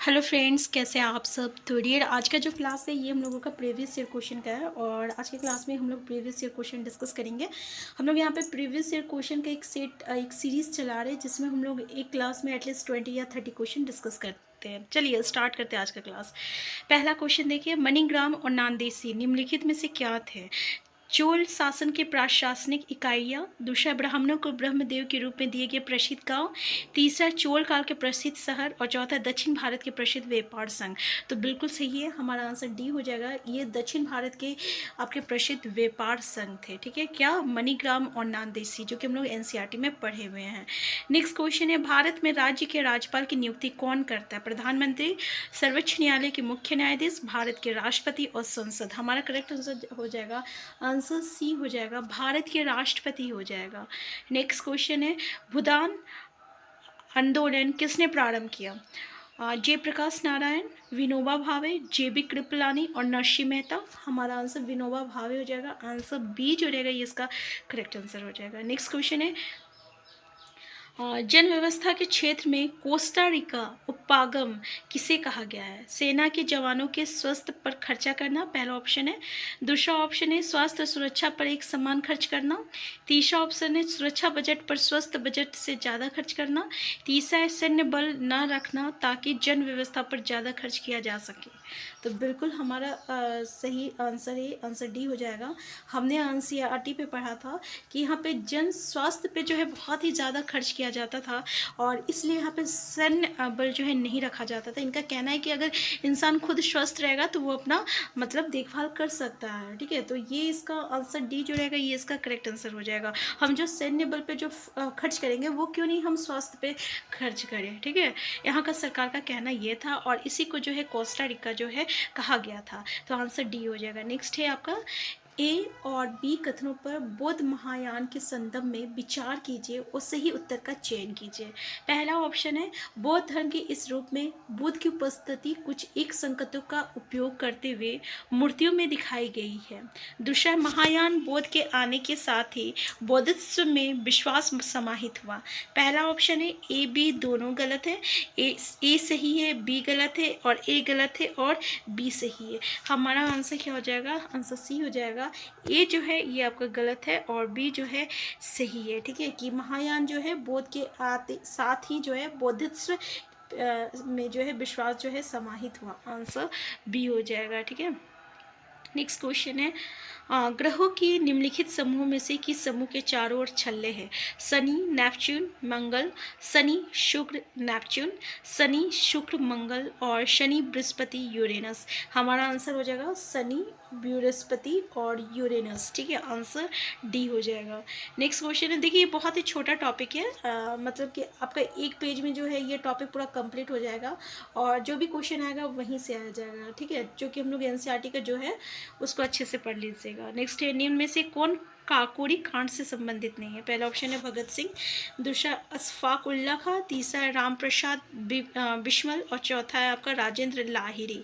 Hello friends, कैसे हैं आप सब। तो डियर, आज का जो क्लास है ये हम लोगों का प्रीवियस ईयर क्वेश्चन का है और आज के क्लास में हम लोग प्रीवियस ईयर क्वेश्चन डिस्कस करेंगे। हम लोग यहाँ पे प्रीवियस ईयर क्वेश्चन का एक सीरीज़ चला रहे हैं जिसमें हम लोग एक क्लास में एटलीस्ट 20 या 30 क्वेश्चन डिस्कस करते हैं। चलिए स्टार्ट करते हैं आज का क्लास। पहला क्वेश्चन देखिए, मणिग्राम और नांदेसी निम्नलिखित में से क्या थे। चोल शासन के प्रशासनिक इकाइयाँ। दूसरा, ब्राह्मणों को ब्रह्मदेव के रूप में दिए गए प्रसिद्ध गांव। तीसरा, चोल काल के प्रसिद्ध शहर। और चौथा, दक्षिण भारत के प्रसिद्ध व्यापार संघ। तो बिल्कुल सही है, हमारा आंसर डी हो जाएगा। ये दक्षिण भारत के आपके प्रसिद्ध व्यापार संघ थे। ठीक है, क्या मणिग्राम और नांदेसी, जो कि हम लोग एनसीईआरटी में पढ़े हुए हैं। नेक्स्ट क्वेश्चन है, भारत में राज्य के राज्यपाल की नियुक्ति कौन करता है। प्रधानमंत्री, सर्वोच्च न्यायालय के मुख्य न्यायाधीश, भारत के राष्ट्रपति और संसद। हमारा करेक्ट आंसर हो जाएगा, आंसर सी हो जाएगा, भारत के राष्ट्रपति हो जाएगा। नेक्स्ट क्वेश्चन है, भूदान आंदोलन किसने प्रारंभ किया। जयप्रकाश नारायण, विनोबा भावे, जेबी कृपलानी और नरसिंह मेहता। हमारा आंसर विनोबा भावे हो जाएगा, आंसर बी जो रहेगा ये इसका करेक्ट आंसर हो जाएगा। नेक्स्ट क्वेश्चन है, जन व्यवस्था के क्षेत्र में कोस्टा रिका उपागम किसे कहा गया है। सेना के जवानों के स्वास्थ्य पर खर्चा करना, पहला ऑप्शन है। दूसरा ऑप्शन है स्वास्थ्य सुरक्षा पर एक समान खर्च करना। तीसरा ऑप्शन है सुरक्षा बजट पर स्वास्थ्य बजट से ज़्यादा खर्च करना। तीसरा है सैन्य बल न रखना ताकि जन व्यवस्था पर ज़्यादा खर्च किया जा सके। तो बिल्कुल हमारा सही आंसर है, आंसर डी हो जाएगा। हमने एनसीईआरटी पे पढ़ा था कि यहाँ पे जन स्वास्थ्य पे जो है बहुत ही ज़्यादा खर्च किया जाता था और इसलिए यहाँ पे सैन्य बल जो है नहीं रखा जाता था। इनका कहना है कि अगर इंसान खुद स्वस्थ रहेगा तो वो अपना मतलब देखभाल कर सकता है। ठीक है, तो ये इसका आंसर डी जो रहेगा ये इसका करेक्ट आंसर हो जाएगा। हम जो सैन्य बल पे जो खर्च करेंगे वो क्यों नहीं हम स्वास्थ्य पे खर्च करें। ठीक है, यहाँ का सरकार का कहना ये था और इसी को जो है कोस्टा रिका जो है कहा गया था। तो आंसर डी हो जाएगा। नेक्स्ट है आपका, ए और बी कथनों पर बौद्ध महायान के संदर्भ में विचार कीजिए और सही उत्तर का चयन कीजिए। पहला ऑप्शन है, बौद्ध धर्म के इस रूप में बुद्ध की उपस्थिति कुछ एक संकेतों का उपयोग करते हुए मूर्तियों में दिखाई गई है। दूसरा, महायान बौद्ध के आने के साथ ही बौद्धिज्म में विश्वास समाहित हुआ। पहला ऑप्शन है, ए बी दोनों गलत है। ए सही है, बी गलत है और ए गलत है और बी सही है। हमारा आंसर क्या हो जाएगा, आंसर सी हो जाएगा। ए जो है ये आपका गलत है और बी जो है सही है। ठीक है, कि महायान जो है बौद्ध के आते साथ ही जो है बौद्धिज्म में जो है विश्वास जो है समाहित हुआ। आंसर बी हो जाएगा। ठीक है, नेक्स्ट क्वेश्चन है, ग्रहों की निम्नलिखित समूह में से किस समूह के चारों ओर छल्ले हैं। शनि, नेपच्यून, मंगल, शनि शुक्र नेपच्यून, शनि शुक्र मंगल और शनि बृहस्पति यूरेनस। हमारा आंसर हो जाएगा शनि बृहस्पति और यूरेनस। ठीक है, आंसर डी हो जाएगा। नेक्स्ट क्वेश्चन है, देखिए ये बहुत ही छोटा टॉपिक है, मतलब कि आपका एक पेज में जो है ये टॉपिक पूरा कंप्लीट हो जाएगा और जो भी क्वेश्चन आएगा वहीं से आ जाएगा। ठीक है, जो कि हम लोग एनसीईआरटी का जो है उसको अच्छे से पढ़ लीजिएगा। नेक्स्ट है, निम्न में से कौन काकोरी कांड से संबंधित नहीं है। पहला ऑप्शन है भगत सिंह, दूसरा अशफाक उल्ला खां, तीसरा है राम प्रसाद बिस्मिल और चौथा है आपका राजेंद्र लाहिरी।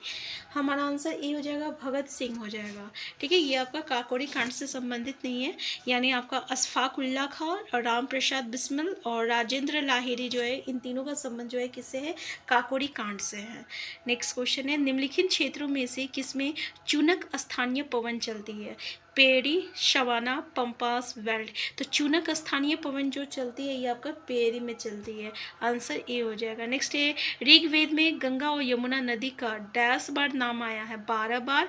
हमारा आंसर ए हो जाएगा, भगत सिंह हो जाएगा। ठीक है, ये आपका काकोरी कांड से संबंधित नहीं है, यानी आपका अशफाक उल्ला खां और राम प्रसाद बिस्मिल और राजेंद्र लाहिरी जो है इन तीनों का संबंध जो है किससे है, काकोरी कांड से है। नेक्स्ट क्वेश्चन है, निम्नलिखित क्षेत्रों में से किसमें चूनक स्थानीय पवन चलती है। Prairie, savanna, pampas, veldt. तो चूनक स्थानीय पवन जो चलती है ये आपका पेरी में चलती है। आंसर ए हो जाएगा। नेक्स्ट है, ऋग्वेद में गंगा और यमुना नदी का डैश बार नाम आया है। 12 बार,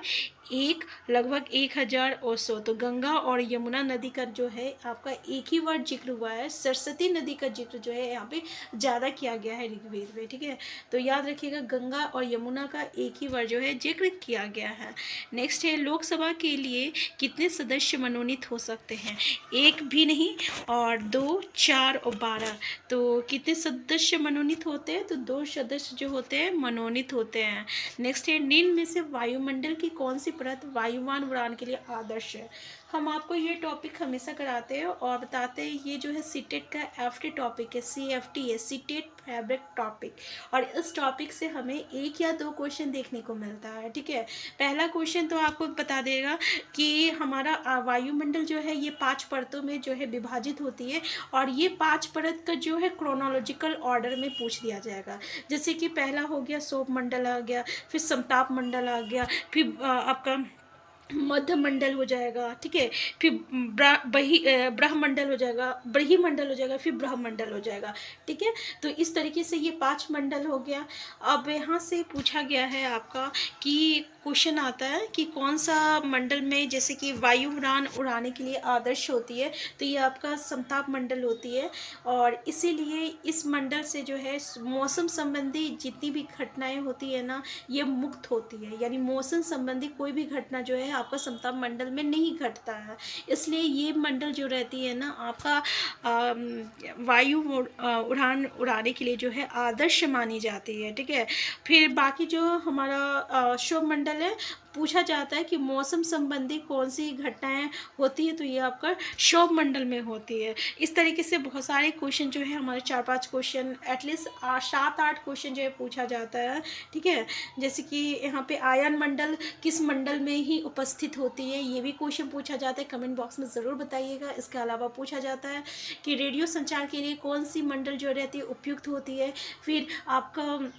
एक, लगभग 1000 और 100। तो गंगा और यमुना नदी का जो है आपका एक ही बार जिक्र हुआ है। सरस्वती नदी का जिक्र जो है यहाँ पे ज़्यादा किया गया है ऋग्वेद में। ठीक है, तो याद रखिएगा गंगा और यमुना का एक ही बार जो है जिक्र किया गया है। नेक्स्ट है, लोकसभा के लिए कितने सदस्य मनोनीत हो सकते हैं। एक भी नहीं और 2, 4 और 12। तो कितने सदस्य मनोनीत होते हैं, तो 2 सदस्य जो होते हैं मनोनीत होते हैं। नेक्स्ट है, निम्न में से वायुमंडल की कौन सी परत वायुमान उड़ान के लिए आदर्श है। हम आपको ये टॉपिक हमेशा कराते हैं और बताते हैं ये जो है सीटेट का एफटी टॉपिक है, CFT है, सीटेट फैब्रिक टॉपिक। और इस टॉपिक से हमें 1 या 2 क्वेश्चन देखने को मिलता है, ठीक है। पहला क्वेश्चन तो आपको बता देगा कि हमारा वायुमंडल जो है ये 5 परतों में जो है विभाजित होती है, और ये 5 परत का जो है क्रोनोलॉजिकल ऑर्डर में पूछ दिया जाएगा। जैसे कि पहला हो गया सौर मंडल आ गया, फिर समताप मंडल आ गया, फिर आपका मध्य मंडल हो जाएगा, ठीक है, फिर ब्रह्मंडल हो जाएगा, ब्रह्मंडल हो जाएगा, फिर ब्रह्मंडल हो जाएगा, ठीक है। तो इस तरीके से ये 5 मंडल हो गया। अब यहाँ से पूछा गया है आपका कि क्वेश्चन आता है कि कौन सा मंडल में जैसे कि वायुयान उड़ाने के लिए आदर्श होती है, तो ये आपका समताप मंडल होती है। और इसीलिए इस मंडल से जो है मौसम संबंधी जितनी भी घटनाएं होती है ना, ये मुक्त होती है, यानी मौसम संबंधी कोई भी घटना जो है आपका समताप मंडल में नहीं घटता है। इसलिए ये मंडल जो रहती है ना आपका वायु उड़ान उड़ाने के लिए जो है आदर्श मानी जाती है, ठीक है। फिर बाकी जो हमारा शुभ मंडल है, पूछा जाता है कि मौसम संबंधी कौन सी घटनाएं होती है, तो ये आपका क्षोभ मंडल में होती है। इस तरीके से बहुत सारे क्वेश्चन जो है हमारे 4-5 क्वेश्चन, एटलीस्ट 7-8 क्वेश्चन जो है पूछा जाता है, ठीक है। जैसे कि यहाँ पे आयन मंडल किस मंडल में ही उपस्थित होती है, ये भी क्वेश्चन पूछा जाता है, कमेंट बॉक्स में ज़रूर बताइएगा। इसके अलावा पूछा जाता है कि रेडियो संचार के लिए कौन सी मंडल जो रहती है उपयुक्त होती है। फिर आपका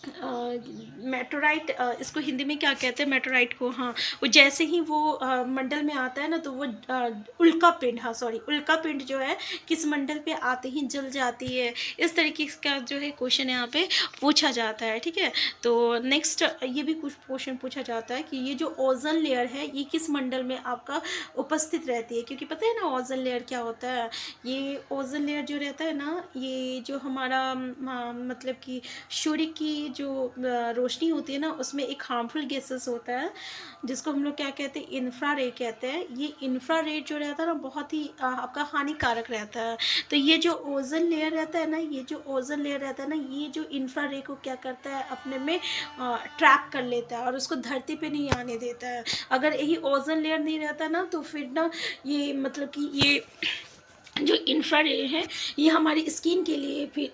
मेटोराइट, इसको हिंदी में क्या कहते हैं मेटोराइट को, हाँ, वो जैसे ही वो मंडल में आता है ना, तो वो उल्का पिंड, हाँ सॉरी, उल्का पिंड जो है किस मंडल पे आते ही जल जाती है। इस तरीके का जो है क्वेश्चन यहाँ पे पूछा जाता है, ठीक है। तो नेक्स्ट ये भी कुछ क्वेश्चन पूछा जाता है कि ये जो ओजोन लेयर है ये किस मंडल में आपका उपस्थित रहती है, क्योंकि पता है ना ओजोन लेयर क्या होता है। ये ओजोन लेयर जो रहता है ना, ये जो हमारा मतलब कि सूर्य की जो रोशनी होती है ना, उसमें एक हार्मफुल गैसेस होता है जिसको हम लोग क्या कहते हैं, इंफ्रारेड कहते हैं। ये इंफ्रारेड जो रहता है ना बहुत ही आपका हानिकारक रहता है। तो ये जो ओजोन लेयर रहता है ना, ये जो ओजोन लेयर रहता है ना, ये जो इंफ्रारेड को क्या करता है अपने में ट्रैप कर लेता है और उसको धरती पे नहीं आने देता है। अगर यही ओजोन लेयर नहीं रहता ना, तो फिर ना ये मतलब कि ये जो इंफ्रारेड है ये हमारी स्किन के लिए, फिर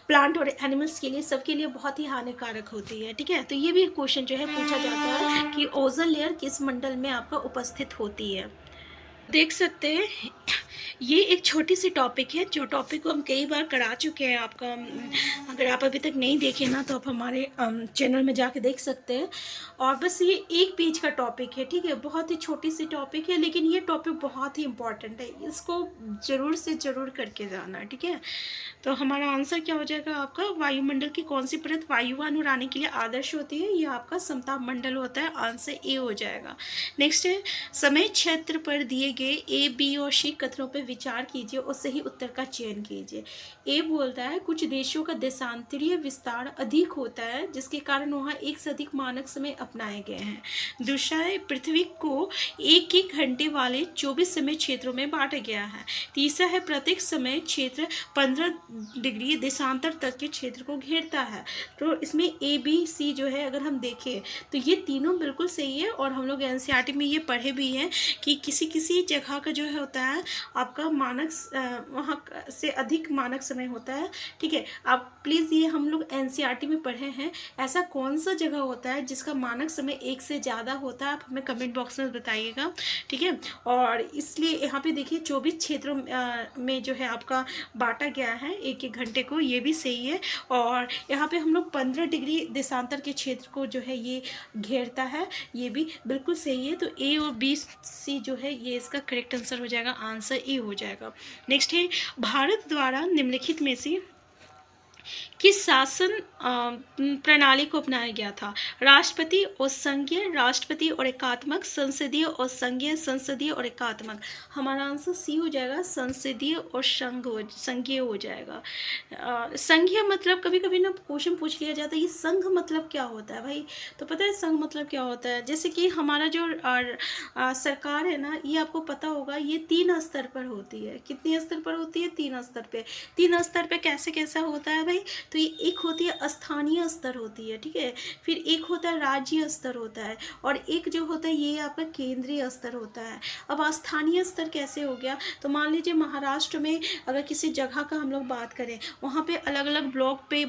प्लांट और एनिमल्स के लिए, सबके लिए बहुत ही हानिकारक होती है, ठीक है। तो ये भी क्वेश्चन जो है पूछा जाता है कि ओजोन लेयर किस मंडल में आपका उपस्थित होती है। देख सकते हैं ये एक छोटी सी टॉपिक है, जो टॉपिक को हम कई बार करा चुके हैं आपका। अगर आप अभी तक नहीं देखे ना, तो आप हमारे चैनल में जाके देख सकते हैं। और बस ये एक पेज का टॉपिक है, ठीक है, बहुत ही छोटी सी टॉपिक है, लेकिन ये टॉपिक बहुत ही इंपॉर्टेंट है, इसको ज़रूर से ज़रूर करके जाना, ठीक है। तो हमारा आंसर क्या हो जाएगा आपका, वायुमंडल की कौन सी परत वायुयान उड़ाने के लिए आदर्श होती है, ये आपका समताप मंडल होता है, आंसर ए हो जाएगा। नेक्स्ट है, समय क्षेत्र पर दिए गए ए, बी और सी कथनों पर विचार कीजिए और सही उत्तर का चयन कीजिए। ए बोलता है कुछ देशों का देशांतरीय विस्तार अधिक होता है, जिसके कारण वहाँ एक से अधिक मानक समय अपनाए गए हैं। दूसरा है, पृथ्वी को एक एक घंटे वाले 24 समय क्षेत्रों में बांटा गया है। तीसरा है, प्रत्येक समय क्षेत्र 15 डिग्री देशांतर तक के क्षेत्र को घेरता है। तो इसमें ए, बी, सी जो है अगर हम देखें तो ये तीनों बिल्कुल सही है, और हम लोग एनसीईआरटी में ये पढ़े भी हैं कि किसी किसी जगह का जो है होता है आपका मानक वहाँ से अधिक मानक समय होता है, ठीक है। आप प्लीज़ ये हम लोग एनसीईआरटी में पढ़े हैं, ऐसा कौन सा जगह होता है जिसका मानक समय 1 से ज़्यादा होता है, आप हमें कमेंट बॉक्स में बताइएगा, ठीक है। और इसलिए यहाँ पे देखिए 24 क्षेत्रों में जो है आपका बांटा गया है एक एक घंटे को, ये भी सही है। और यहाँ पे हम लोग 15 डिग्री देशांतर के क्षेत्र को जो है ये घेरता है, ये भी बिल्कुल सही है। तो ए और बी, सी जो है ये इसका करेक्ट आंसर हो जाएगा, आंसर ए हो जाएगा। नेक्स्ट है, भारत द्वारा निम्नलिखित में से किस शासन प्रणाली को अपनाया गया था, राष्ट्रपति और संघीय, राष्ट्रपति और एकात्मक, संसदीय और संघीय, संसदीय और एकात्मक। हमारा आंसर सी हो जाएगा, संसदीय और संघीय हो जाएगा। संघीय मतलब कभी कभी ना क्वेश्चन पूछ लिया जाता है ये संघ मतलब क्या होता है भाई, तो पता है संघ मतलब क्या होता है, जैसे कि हमारा जो सरकार है ना, ये आपको पता होगा ये 3 स्तर पर होती है। कितने स्तर पर होती है, 3 स्तर पे। 3 स्तर पे कैसे कैसा होता है भाई, भाई? तो ये एक होती है स्थानीय स्तर होती है, ठीक है, फिर एक होता है राज्य स्तर होता है, और एक जो होता है ये आपका केंद्रीय स्तर होता है। अब स्थानीय स्तर कैसे हो गया? तो मान लीजिए महाराष्ट्र में अगर किसी जगह का हम लोग बात करें, वहाँ पे अलग अलग ब्लॉक पे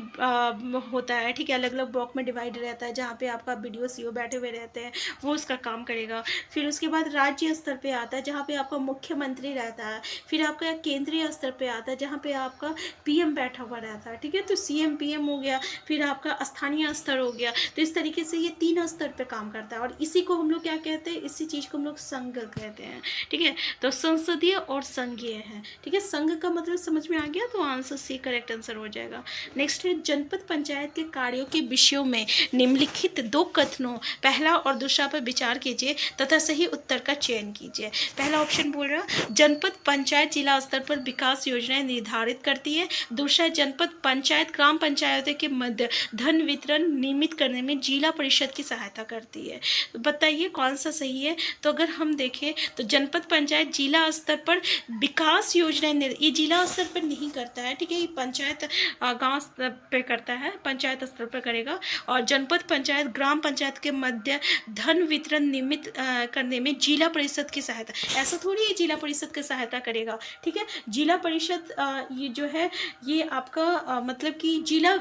होता है, ठीक है, अलग अलग ब्लॉक में डिवाइड रहता है, जहाँ पे आपका BDO CO बैठे हुए रहते हैं, वो उसका काम करेगा। फिर उसके बाद राज्य स्तर पे आता है, जहाँ पे आपका मुख्यमंत्री रहता है। फिर आपका केंद्रीय स्तर पे आता है, जहाँ पे आपका PM बैठा हुआ रहता है, ठीक है, तो CM PM हो गया। फिर आपका स्थानीय स्तर हो गया। तो इस तरीके से ये 3 स्तर पे काम करता है, और इसी को हम लोग क्या कहते हैं? इसी चीज़ को हम लोग संघ कहते हैं, ठीक है। तो संसदीय और संघीय है, ठीक है। संघ का मतलब समझ में आ गया, तो आंसर C करेक्ट आंसर हो जाएगा। नेक्स्ट है जनपद पंचायत के कार्यों के विषयों में निम्नलिखित 2 कथनों पहला और दूसरा पर विचार कीजिए तथा सही उत्तर का चयन कीजिए। पहला ऑप्शन बोल रहा है जनपद पंचायत जिला स्तर पर विकास योजनाएं निर्धारित करती है। दूसरा, जनपद पंचायत ग्राम पंचायतों के मध्य धन वितरण नियमित करने में जिला परिषद की सहायता करती है। तो बताइए कौन सा सही है? तो अगर हम देखें तो जनपद पंचायत जिला स्तर पर विकास योजनाएं ये जिला स्तर पर नहीं करता है, ठीक है, ये पंचायत गांव स्तर पे करता है, पंचायत स्तर पर करेगा। और जनपद पंचायत ग्राम पंचायत के मध्य धन वितरण नियमित करने में जिला परिषद की सहायता, ऐसा थोड़ी ये जिला परिषद की सहायता करेगा, ठीक है। जिला परिषद ये जो है ये आपका मतलब कि जिला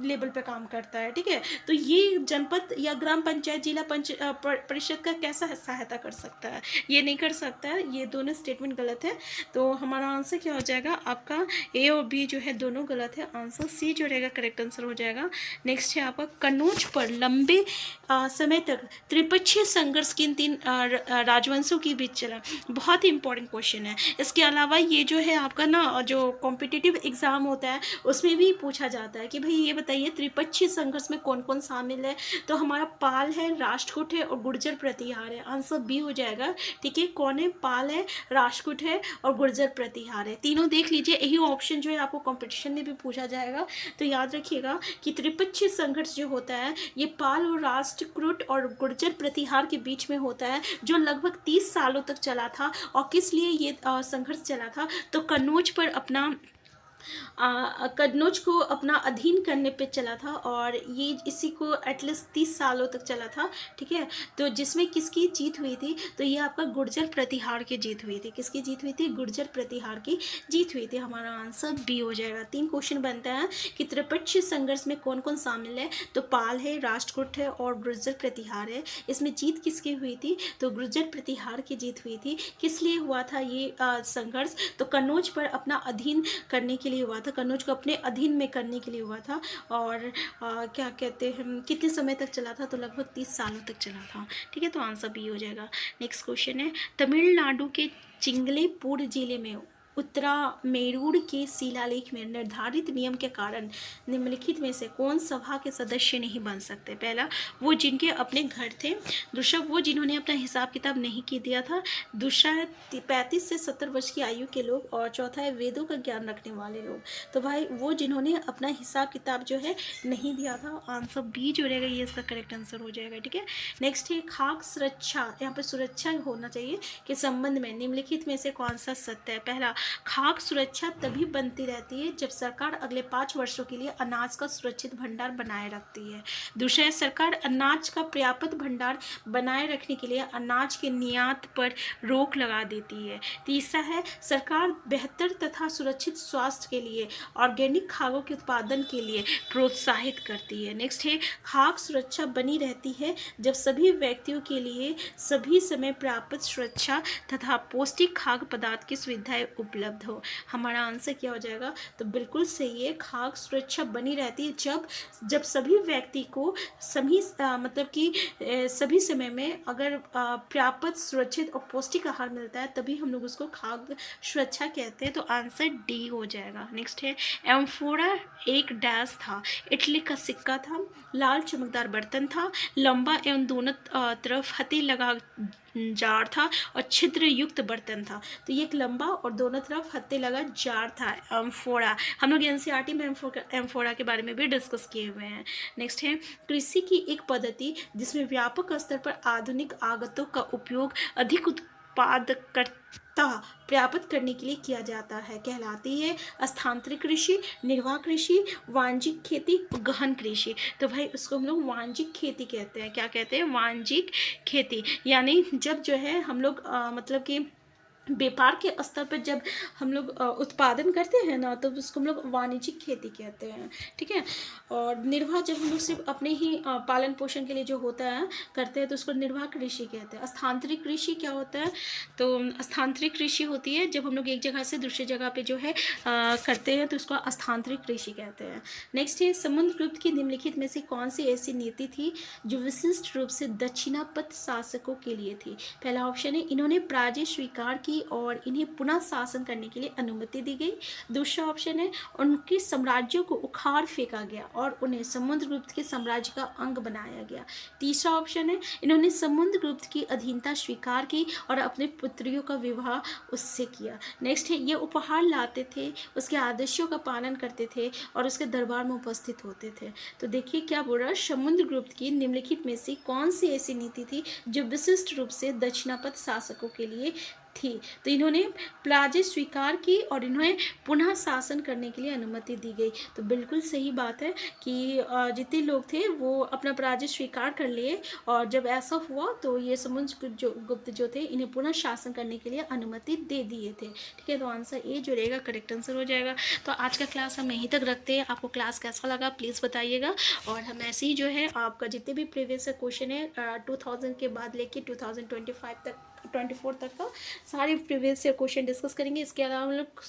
लेवल पे काम करता है, ठीक है। तो ये जनपद या ग्राम पंचायत जिला परिषद का कैसा सहायता कर सकता है? ये नहीं कर सकता है, ये दोनों स्टेटमेंट गलत है। तो हमारा आंसर क्या हो जाएगा? आपका A और B जो है दोनों गलत है, आंसर C जो रहेगा करेक्ट आंसर हो जाएगा। नेक्स्ट है आपका कन्नौज पर लंबे समय तक त्रिपक्षीय संघर्ष किन 3 राजवंशों के बीच चला? बहुत ही इंपॉर्टेंट क्वेश्चन है। इसके अलावा ये जो है आपका ना जो कॉम्पिटिटिव एग्जाम होता है उसमें भी पूछा जाता है कि भाई ये बताइए त्रिपक्षीय संघर्ष में कौन कौन शामिल है? तो हमारा पाल है, राष्ट्रकूट है और गुर्जर प्रतिहार है, आंसर B हो जाएगा, ठीक है। कौन है? पाल है, राष्ट्रकूट है और गुर्जर प्रतिहार है, तीनों देख लीजिए। यही ऑप्शन जो है आपको कॉम्पिटिशन में भी पूछा जाएगा, तो याद रखिएगा कि त्रिपक्षीय संघर्ष जो होता है ये पाल और राष्ट्रकूट और गुर्जर प्रतिहार के बीच में होता है, जो लगभग 30 सालों तक चला था। और किस लिए ये संघर्ष चला था? तो कन्नौज पर अपना कन्नौज को अपना अधीन करने पे चला था, और ये इसी को एटलीस्ट 30 सालों तक चला था, ठीक है। तो जिसमें किसकी जीत हुई थी? तो ये आपका गुर्जर प्रतिहार की जीत हुई थी। किसकी जीत हुई थी? गुर्जर प्रतिहार की जीत हुई थी। हमारा आंसर B हो जाएगा। 3 क्वेश्चन बनता है कि त्रिपक्षीय संघर्ष में कौन कौन शामिल है? तो पाल है, राष्ट्रकूट है और गुर्जर प्रतिहार है। इसमें जीत किसकी हुई थी? तो गुर्जर प्रतिहार की जीत हुई थी। किस लिए हुआ था ये संघर्ष? तो कन्नौज पर अपना अधीन करने के लिए हुआ था, कन्नौज को अपने अधीन में करने के लिए हुआ था। और क्या कहते हैं कितने समय तक चला था? तो लगभग 30 सालों तक चला था, ठीक है। तो आंसर B हो जाएगा। नेक्स्ट क्वेश्चन है तमिलनाडु के चिंगलेपुर जिले में उत्तरामेरूर के शिलालेख में निर्धारित नियम के कारण निम्नलिखित में से कौन सभा के सदस्य नहीं बन सकते? पहला, वो जिनके अपने घर थे। दूसरा, वो जिन्होंने अपना हिसाब किताब नहीं की दिया था। दूसरा है 35 से 70 वर्ष की आयु के लोग। और चौथा है वेदों का ज्ञान रखने वाले लोग। तो भाई वो जिन्होंने अपना हिसाब किताब जो है नहीं दिया था, आंसर B जो रहेगा ये इसका करेक्ट आंसर हो जाएगा, ठीक है। नेक्स्ट है खाद्य सुरक्षा, यहाँ पर सुरक्षा होना चाहिए के संबंध में निम्नलिखित में से कौन सा सत्य है? पहला, खाद्य सुरक्षा तभी बनती रहती है जब सरकार अगले 5 वर्षों के लिए अनाज का सुरक्षित भंडार बनाए रखती है। दूसरा है सरकार अनाज का पर्याप्त भंडार बनाए रखने के लिए अनाज के निर्यात पर रोक लगा देती है। तीसरा है सरकार बेहतर तथा सुरक्षित स्वास्थ्य के लिए ऑर्गेनिक खाद्यों के उत्पादन के लिए प्रोत्साहित करती है। नेक्स्ट है खाद्य सुरक्षा बनी रहती है जब सभी व्यक्तियों के लिए सभी समय पर्याप्त सुरक्षा तथा पौष्टिक खाद्य पदार्थ की सुविधाएं उपलब्ध हो। हमारा आंसर क्या हो जाएगा? तो बिल्कुल सही है, खाद्य सुरक्षा बनी रहती है जब सभी व्यक्ति को सभी मतलब कि सभी समय में अगर पर्याप्त सुरक्षित और पौष्टिक आहार मिलता है तभी हम लोग उसको खाद्य सुरक्षा कहते हैं। तो आंसर D हो जाएगा। नेक्स्ट है एम्फोरा एक डैश था, इटली का सिक्का था, लाल चमकदार बर्तन था, लंबा एवं दोनों तरफ हथी लगा जार था और छिद्र युक्त बर्तन था। तो ये एक लंबा और दोनों तरफ हत्थे लगा जार था, एम्फोरा। हम लोग NCERT में एम्फोरा के बारे में भी डिस्कस किए हुए हैं। नेक्स्ट है कृषि की एक पद्धति जिसमें व्यापक स्तर पर आधुनिक आगतों का उपयोग अधिक उत्पाद प्राप्त करने के लिए किया जाता है कहलाती है स्थानांतरित कृषि, निर्वाह कृषि, वाणिज्यिक खेती, गहन कृषि। तो भाई उसको हम लोग वाणिज्यिक खेती कहते हैं। क्या कहते हैं? वाणिज्यिक खेती। यानी जब जो है हम लोग मतलब कि व्यापार के स्तर पर जब हम लोग उत्पादन करते हैं ना, तो उसको हम लोग वाणिज्यिक खेती कहते हैं। ठीक है। और निर्वाह जब हम लोग सिर्फ अपने ही पालन पोषण के लिए जो होता है करते हैं, तो उसको निर्वाह कृषि कहते हैं। स्थानांतरित कृषि क्या होता है? तो स्थानांतरित कृषि होती है जब हम लोग एक जगह से दूसरी जगह पे जो है करते हैं, तो उसको स्थानांतरित कृषि कहते हैं। नेक्स्ट है समुद्रगुप्त की निम्नलिखित में से कौन सी ऐसी नीति थी जो विशिष्ट रूप से दक्षिणापथ शासकों के लिए थी? पहला ऑप्शन है इन्होंने पराजय स्वीकार की और इन्हें पुनः शासन करने के लिए अनुमति दी गई। दूसरा ऑप्शन है उनके साम्राज्यों को उखाड़ फेंका गया और उन्हें समुद्रगुप्त के साम्राज्य का अंग बनाया गया। तीसरा ऑप्शन है इन्होंने समुद्रगुप्त की अधीनता स्वीकार की और अपने पुत्रियों का विवाह उससे किया। नेक्स्ट है ये उपहार लाते थे, उसके आदेशों का पालन करते थे और उसके दरबार में उपस्थित होते थे। तो देखिए क्या बोल रहा है, समुद्रगुप्त की निम्नलिखित में से कौन सी ऐसी नीति थी जो विशिष्ट रूप से दक्षिणापथ शासकों के लिए थी? तो इन्होंने पराजय स्वीकार की और इन्हें पुनः शासन करने के लिए अनुमति दी गई। तो बिल्कुल सही बात है कि जितने लोग थे वो अपना पराजय स्वीकार कर लिए, और जब ऐसा हुआ तो ये समुद्रगुप्त जो थे इन्हें पुनः शासन करने के लिए अनुमति दे दिए थे। ठीक है, तो आंसर ए जो रहेगा करेक्ट आंसर हो जाएगा। तो आज का क्लास हम यहीं तक रखते हैं। आपको क्लास कैसा लगा प्लीज़ बताइएगा, और हम ऐसे ही जो है आपका जितने भी प्रीवियस क्वेश्चन है 2000 के बाद लेके 2025 तक 24 तक का सारे प्रीवियस ईयर क्वेश्चन डिस्कस करेंगे। इसके अलावा हम लोग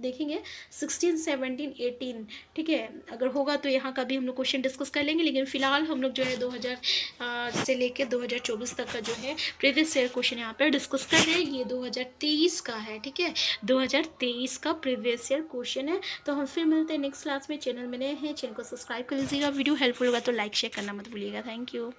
देखेंगे 16, 17, 18। ठीक है, अगर होगा तो यहाँ का भी हम लोग क्वेश्चन डिस्कस कर लेंगे, लेकिन फिलहाल हम लोग जो है 2000 से लेकर 2024 तक का जो है प्रीवियस ईयर क्वेश्चन यहाँ पर डिस्कस कर रहे हैं। ये 2023 का है। ठीक है, 2023 का प्रीवियस ईयर क्वेश्चन है। तो हम फिर मिलते हैं नेक्स्ट क्लास में। चैनल में नए हैं, चैनल को सब्सक्राइब कर लीजिएगा। वीडियो हेल्पफुल होगा तो लाइक शेयर करना मत भूलिएगा। Thank you.